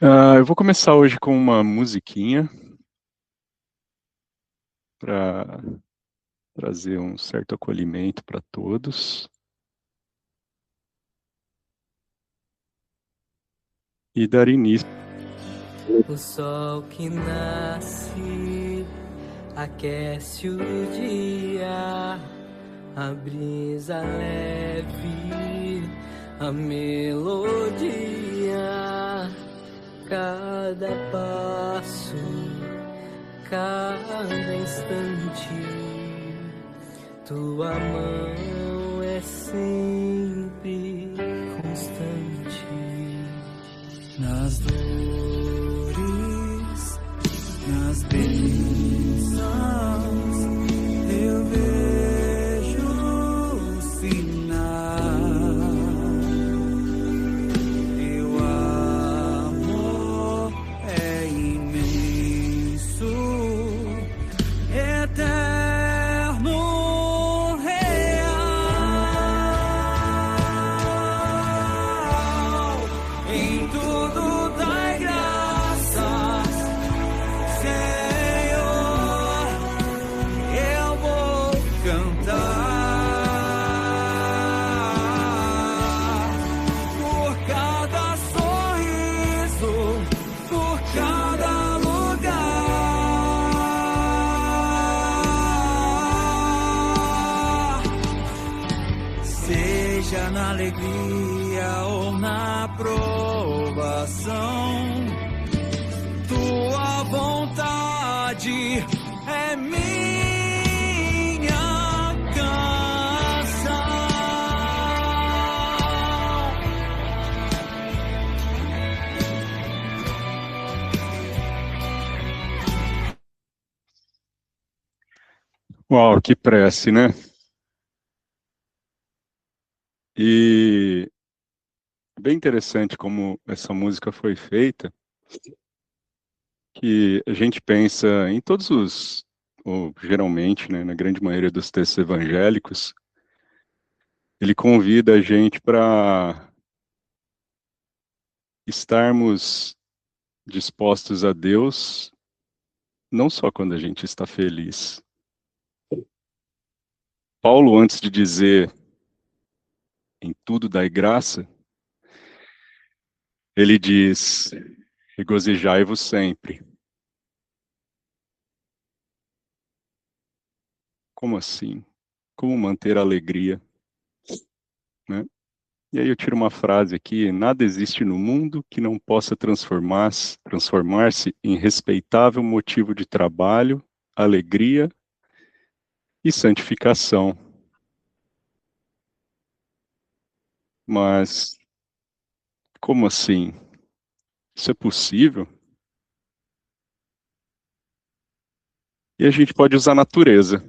Eu vou começar hoje com uma musiquinha para trazer um certo acolhimento para todos e dar início. O sol que nasce aquece o dia, a brisa leve, a melodia, cada passo, cada instante, tua mão é sempre constante. Nas dores, nas bênçãos, eu vejo o sinal. Teu amor é imenso, eterno, real. Em tudo dai graças, Senhor. Eu vou cantar por cada sorriso, por cada lugar. Seja na alegria ou na provação, tua vontade é minha canção. Uau, que prece, né? E bem interessante como essa música foi feita, que a gente pensa em todos ou geralmente, né, na grande maioria dos textos evangélicos, ele convida a gente para estarmos dispostos a Deus, não só quando a gente está feliz. Paulo, antes de dizer em tudo dai graça, ele diz, regozijai-vos sempre. Como assim? Como manter a alegria? Né? E aí eu tiro uma frase aqui, nada existe no mundo que não possa transformar-se em respeitável motivo de trabalho, alegria e santificação. Mas, como assim? Isso é possível? E a gente pode usar a natureza,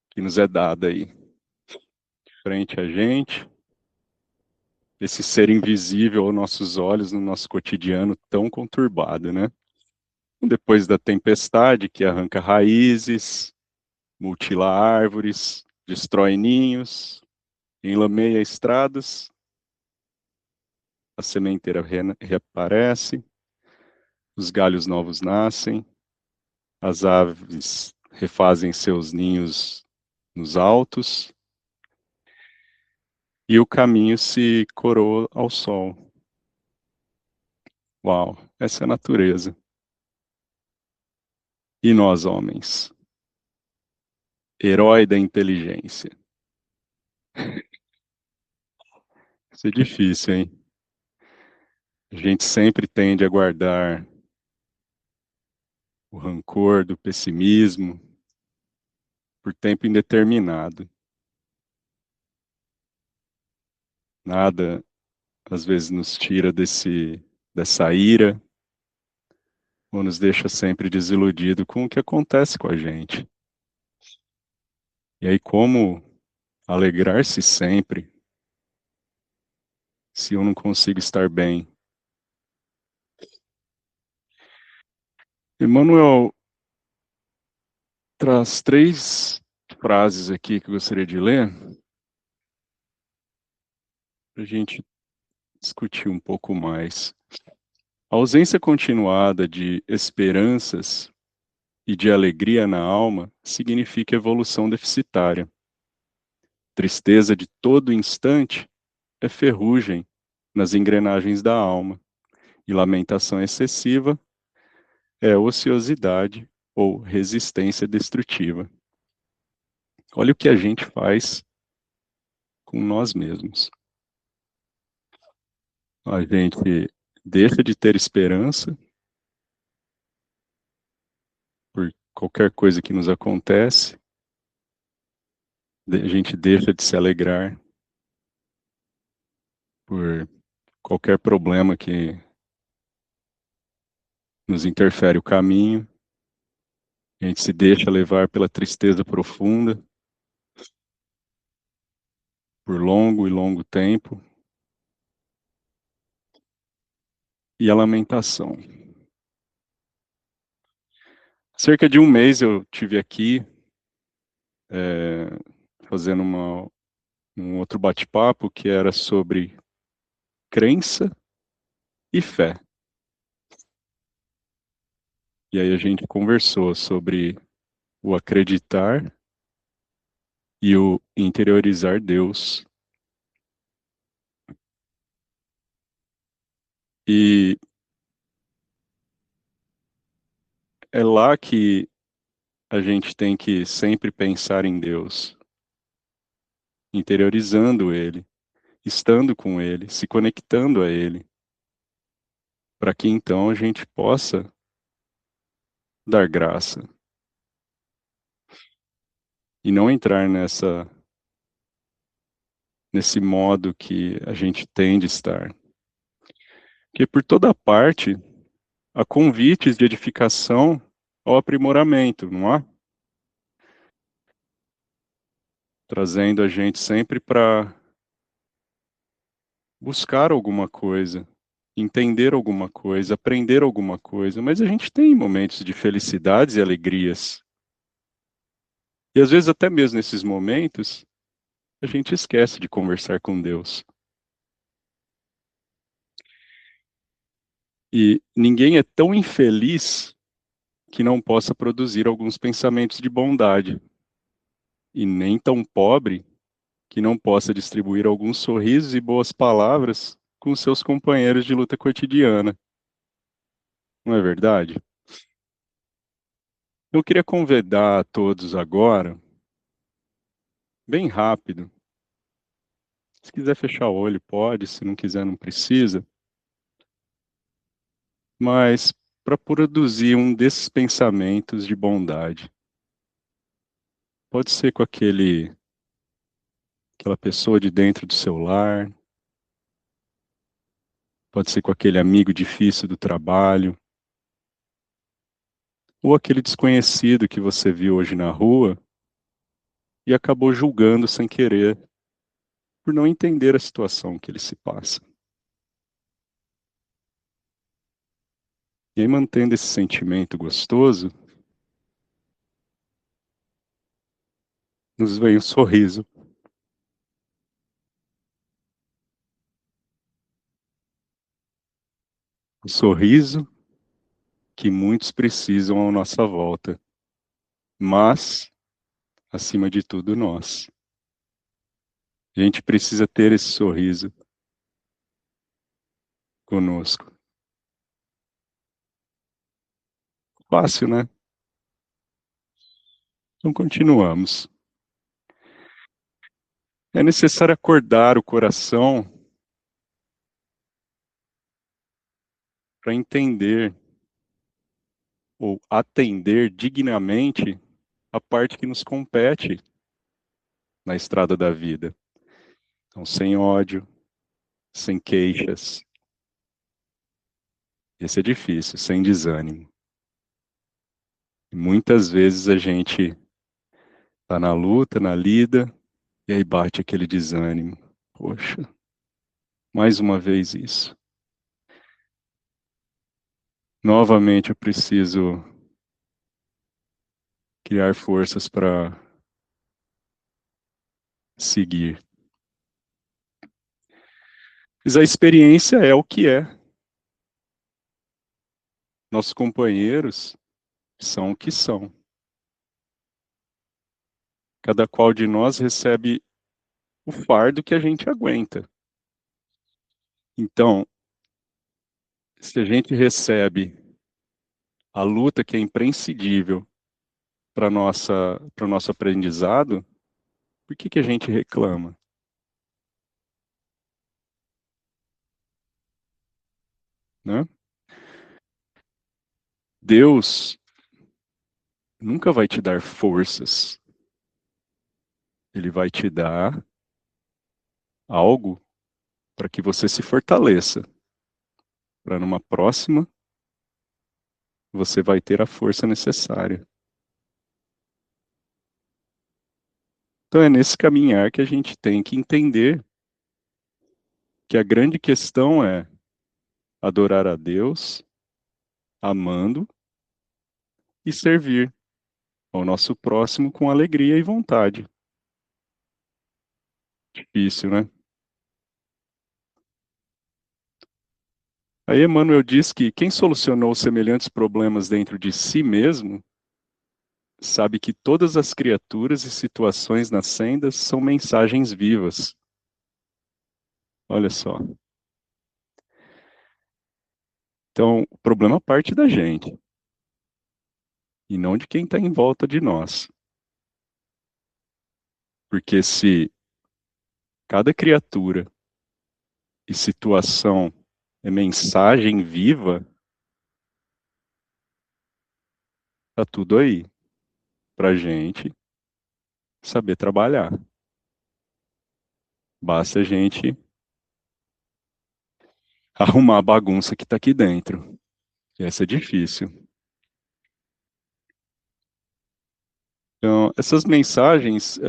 que nos é dada aí, frente a gente, esse ser invisível aos nossos olhos no nosso cotidiano tão conturbado, né? Depois da tempestade que arranca raízes, mutila árvores, destrói ninhos, enlameia estradas, a sementeira reaparece, os galhos novos nascem, as aves refazem seus ninhos nos altos, e o caminho se coroa ao sol. Uau, essa é a natureza. E nós, homens? Herói da inteligência. Isso é difícil, hein? A gente sempre tende a guardar o rancor do pessimismo por tempo indeterminado. Nada, às vezes, nos tira dessa ira, ou nos deixa sempre desiludido com o que acontece com a gente. E aí, como alegrar-se sempre, se eu não consigo estar bem? Emmanuel traz 3 frases aqui que eu gostaria de ler, para a gente discutir um pouco mais. A ausência continuada de esperanças e de alegria na alma significa evolução deficitária. Tristeza de todo instante é ferrugem nas engrenagens da alma, e lamentação excessiva é ociosidade ou resistência destrutiva. Olha o que a gente faz com nós mesmos. A gente deixa de ter esperança por qualquer coisa que nos acontece, a gente deixa de se alegrar por qualquer problema que nos interfere o caminho, a gente se deixa levar pela tristeza profunda por longo e longo tempo, e a lamentação. Cerca de um mês eu tive aqui fazendo um outro bate-papo que era sobre crença e fé. E aí a gente conversou sobre o acreditar e o interiorizar Deus. E é lá que a gente tem que sempre pensar em Deus, interiorizando Ele, estando com Ele, se conectando a Ele, para que então a gente possa dar graça e não entrar nesse modo que a gente tem de estar. Porque por toda parte há convites de edificação ao aprimoramento, não há? Trazendo a gente sempre para buscar alguma coisa, entender alguma coisa, aprender alguma coisa, mas a gente tem momentos de felicidades e alegrias. E às vezes até mesmo nesses momentos, a gente esquece de conversar com Deus. E ninguém é tão infeliz que não possa produzir alguns pensamentos de bondade, e nem tão pobre que não possa distribuir alguns sorrisos e boas palavras com seus companheiros de luta cotidiana. Não é verdade? Eu queria convidar a todos agora, bem rápido. Se quiser fechar o olho, pode, se não quiser, não precisa. Mas para produzir um desses pensamentos de bondade. Pode ser com aquela pessoa de dentro do seu lar, pode ser com aquele amigo difícil do trabalho, ou aquele desconhecido que você viu hoje na rua e acabou julgando sem querer, por não entender a situação que ele se passa. E aí, mantendo esse sentimento gostoso, nos vem o sorriso. O sorriso que muitos precisam à nossa volta, mas, acima de tudo, nós. A gente precisa ter esse sorriso conosco. Fácil, né? Então, continuamos. É necessário acordar o coração para entender ou atender dignamente a parte que nos compete na estrada da vida. Então, sem ódio, sem queixas. Esse é difícil, sem desânimo. E muitas vezes a gente está na luta, na lida, e aí bate aquele desânimo. Poxa, mais uma vez isso. Novamente eu preciso criar forças para seguir. Mas a experiência é o que é. nossos companheiros são o que são. Cada qual de nós recebe o fardo que a gente aguenta. Então, se a gente recebe a luta que é imprescindível para o nosso aprendizado, por que que a gente reclama? Né? Deus nunca vai te dar forças. Ele vai te dar algo para que você se fortaleça, para numa próxima você vai ter a força necessária. Então é nesse caminhar que a gente tem que entender que a grande questão é adorar a Deus, amando e servir ao nosso próximo com alegria e vontade. Difícil, né? Aí Emmanuel diz que quem solucionou semelhantes problemas dentro de si mesmo sabe que todas as criaturas e situações nascendas são mensagens vivas. Olha só. Então, o problema parte da gente e não de quem está em volta de nós. Porque se cada criatura e situação é mensagem viva, tá tudo aí para gente saber trabalhar. Basta a gente arrumar a bagunça que está aqui dentro. E essa é difícil. Então, essas mensagens,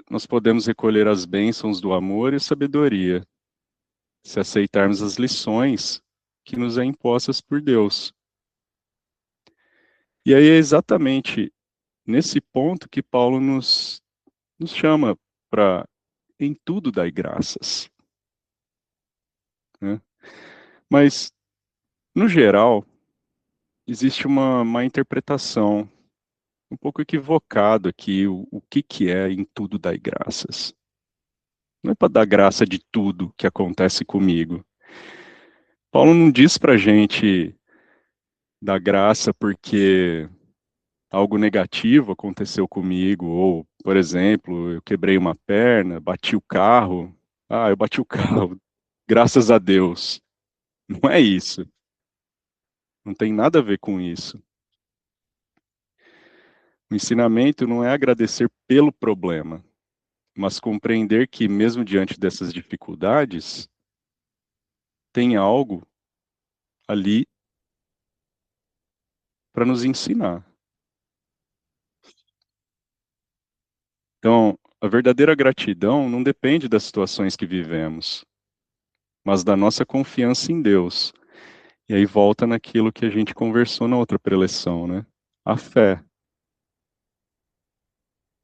nós podemos recolher as bênçãos do amor e sabedoria, se aceitarmos as lições que nos é impostas por Deus. E aí é exatamente nesse ponto que Paulo nos chama para, em tudo, dar graças. Né? Mas, no geral, existe uma má interpretação, um pouco equivocado aqui, o que é em tudo dar graças. Não é para dar graça de tudo que acontece comigo. Paulo não diz para a gente dar graça porque algo negativo aconteceu comigo, ou, por exemplo, eu quebrei uma perna, bati o carro. Ah, eu bati o carro, graças a Deus. Não é isso. Não tem nada a ver com isso. O ensinamento não é agradecer pelo problema, mas compreender que, mesmo diante dessas dificuldades, tem algo ali para nos ensinar. Então, a verdadeira gratidão não depende das situações que vivemos, mas da nossa confiança em Deus. E aí volta naquilo que a gente conversou na outra preleção, né? A fé.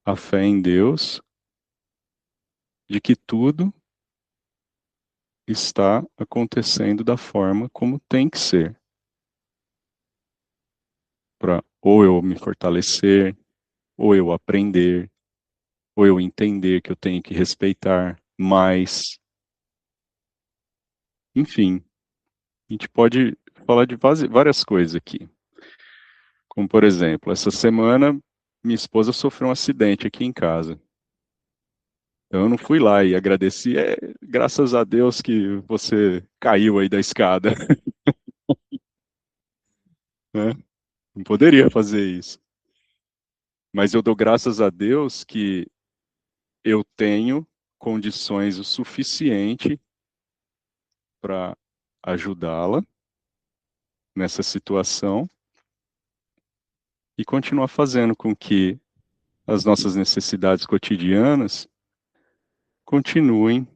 A fé em Deus, de que tudo está acontecendo da forma como tem que ser. Para ou eu me fortalecer, ou eu aprender, ou eu entender que eu tenho que respeitar mais. Enfim, a gente pode falar de várias coisas aqui. Como, por exemplo, essa semana minha esposa sofreu um acidente aqui em casa. Então, eu não fui lá e agradeci. Graças a Deus que você caiu aí da escada. Né? Não poderia fazer isso. Mas eu dou graças a Deus que eu tenho condições o suficiente para ajudá-la nessa situação e continuar fazendo com que as nossas necessidades cotidianas continuem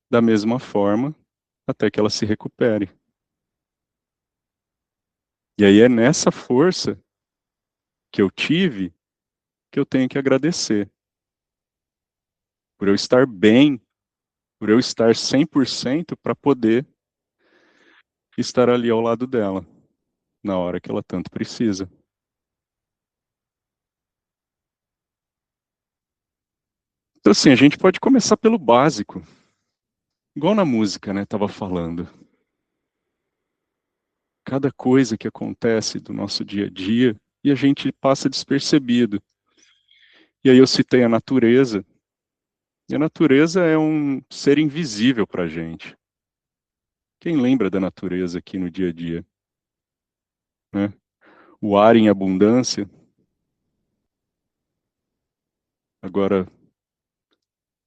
da mesma forma até que ela se recupere. E aí é nessa força que eu tive que eu tenho que agradecer. Por eu estar bem, por eu estar 100% para poder estar ali ao lado dela. na hora que ela tanto precisa. Então, assim, a gente pode começar pelo básico, igual na música, né? Tava falando. Cada coisa que acontece do nosso dia a dia e a gente passa despercebido. E aí eu citei a natureza. E a natureza é um ser invisível para a gente. Quem lembra da natureza aqui no dia a dia, né? O ar em abundância. Agora,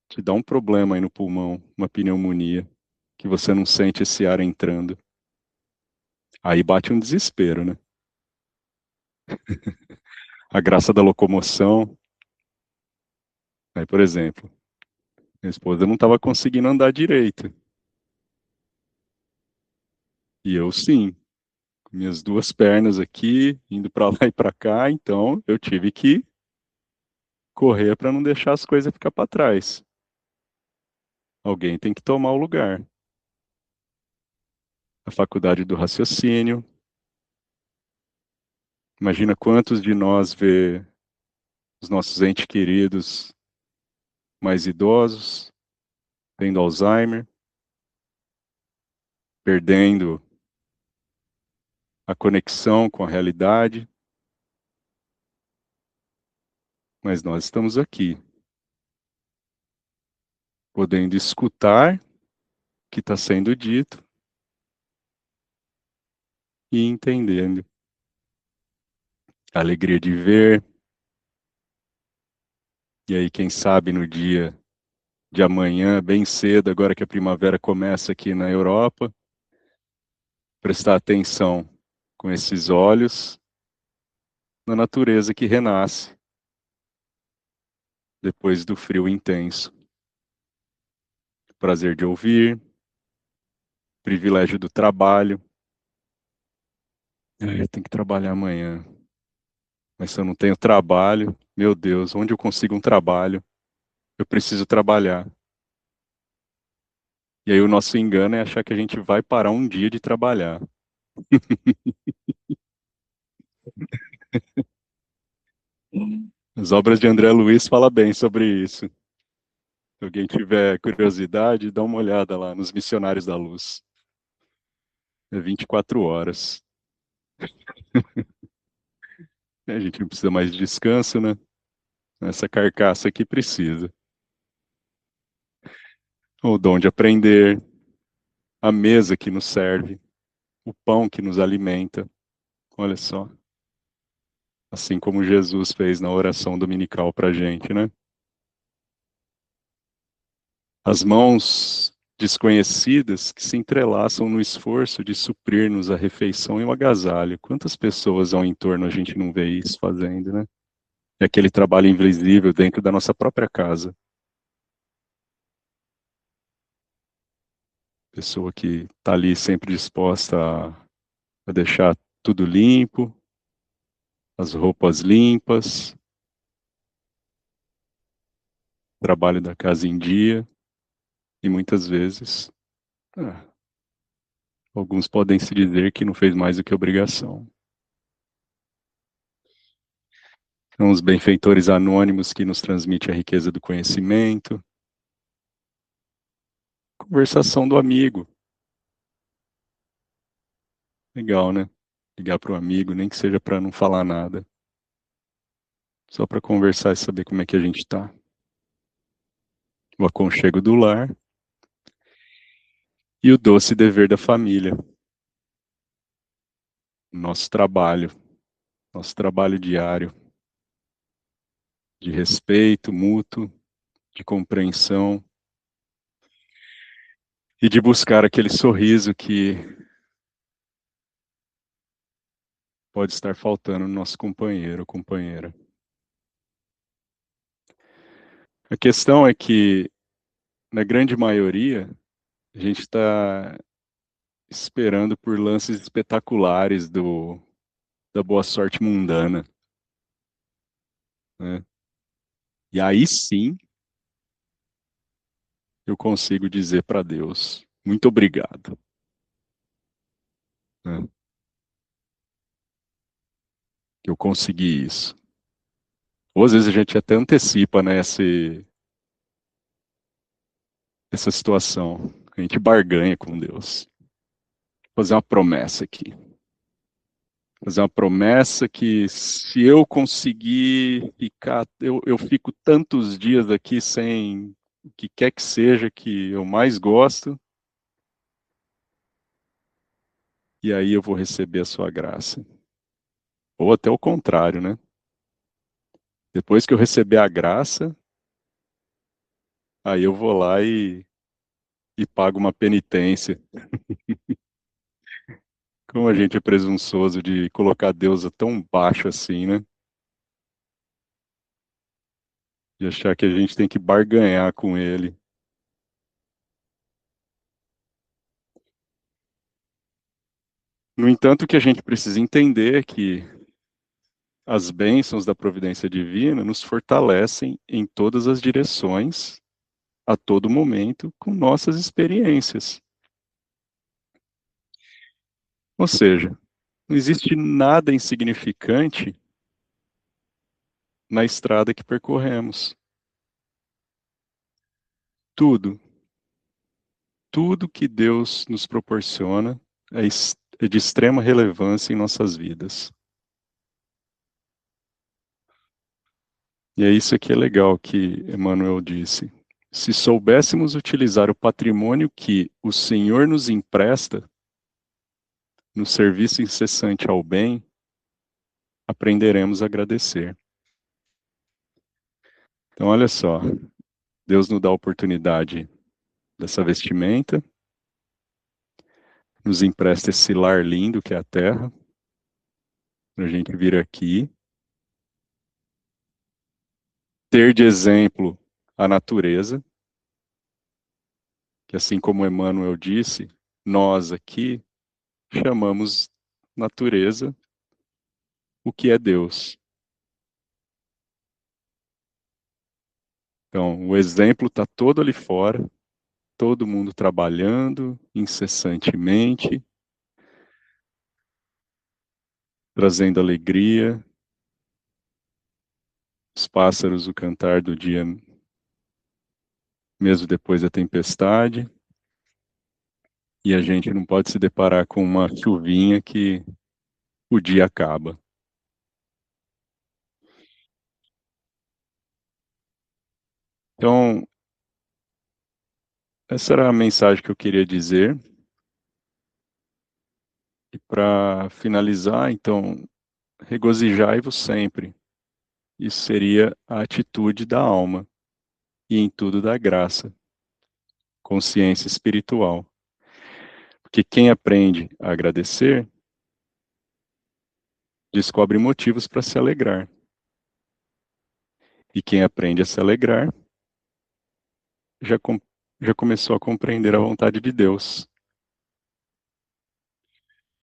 te dá um problema aí no pulmão, uma pneumonia, que você não sente esse ar entrando. Aí bate um desespero, né? A graça da locomoção. Aí, por exemplo, minha esposa não estava conseguindo andar direito. E eu sim, com minhas duas pernas aqui, indo para lá e para cá, então eu tive que correr para não deixar as coisas ficar para trás. Alguém tem que tomar o lugar. A faculdade do raciocínio. Imagina quantos de nós vê os nossos entes queridos mais idosos, tendo Alzheimer, perdendo a conexão com a realidade, mas nós estamos aqui, podendo escutar o que está sendo dito e entendendo. A alegria de ver, e aí quem sabe no dia de amanhã, bem cedo, agora que a primavera começa aqui na Europa, prestar atenção com esses olhos na natureza que renasce depois do frio intenso. Prazer de ouvir, privilégio do trabalho. Eu tenho que trabalhar amanhã, mas se eu não tenho trabalho, meu Deus, onde eu consigo um trabalho? Eu preciso trabalhar. E aí o nosso engano é achar que a gente vai parar um dia de trabalhar. As obras de André Luiz falam bem sobre isso. Se alguém tiver curiosidade, dá uma olhada lá nos Missionários da Luz. É 24 horas. A gente não precisa mais de descanso, né? Essa carcaça aqui precisa. O dom de aprender, a mesa que nos serve, o pão que nos alimenta. Olha só. Assim como Jesus fez na oração dominical para a gente, né? As mãos desconhecidas que se entrelaçam no esforço de suprir-nos a refeição e o agasalho. Quantas pessoas ao entorno a gente não vê isso fazendo, né? É aquele trabalho invisível dentro da nossa própria casa. Pessoa que está ali sempre disposta a deixar tudo limpo, as roupas limpas, trabalho da casa em dia, e muitas vezes, ah, alguns podem se dizer que não fez mais do que obrigação. São os benfeitores anônimos que nos transmitem a riqueza do conhecimento. Conversação do amigo. Legal, né? Ligar para o amigo, nem que seja para não falar nada. Só para conversar e saber como é que a gente está. O aconchego do lar e o doce dever da família. Nosso trabalho diário de respeito mútuo, de compreensão e de buscar aquele sorriso que pode estar faltando no nosso companheiro ou companheira. A questão é que, na grande maioria, a gente está esperando por lances espetaculares da boa sorte mundana, né? E aí sim eu consigo dizer para Deus, muito obrigado, né? eu consegui isso. Ou às vezes a gente até antecipa, né, essa situação. A gente barganha com Deus. Vou fazer uma promessa aqui. Fazer uma promessa que se eu conseguir ficar, eu fico tantos dias aqui sem o que quer que seja que eu mais gosto, e aí eu vou receber a sua graça. Ou até o contrário, né? Depois que eu receber a graça, aí eu vou lá e pago uma penitência. Como a gente é presunçoso de colocar Deus tão baixo assim, né? De achar que a gente tem que barganhar com Ele. No entanto, o que a gente precisa entender é que as bênçãos da providência divina nos fortalecem em todas as direções, a todo momento, com nossas experiências. Ou seja, não existe nada insignificante na estrada que percorremos. Tudo, tudo que Deus nos proporciona é de extrema relevância em nossas vidas. E é isso que é legal que Emmanuel disse. Se soubéssemos utilizar o patrimônio que o Senhor nos empresta no serviço incessante ao bem, aprenderemos a agradecer. Então, olha só, Deus nos dá a oportunidade dessa vestimenta, nos empresta esse lar lindo que é a Terra, para a gente vir aqui, ter de exemplo a natureza, que assim como Emmanuel disse, nós aqui chamamos natureza o que é Deus. Então, o exemplo está todo ali fora, todo mundo trabalhando incessantemente, trazendo alegria, os pássaros, o cantar do dia, mesmo depois da tempestade, e a gente não pode se deparar com uma chuvinha que o dia acaba. Então, essa era a mensagem que eu queria dizer. E para finalizar, então, regozijai-vos sempre. Isso seria a atitude da alma e em tudo da graça, consciência espiritual. Porque quem aprende a agradecer, descobre motivos para se alegrar. E quem aprende a se alegrar, já, já começou a compreender a vontade de Deus.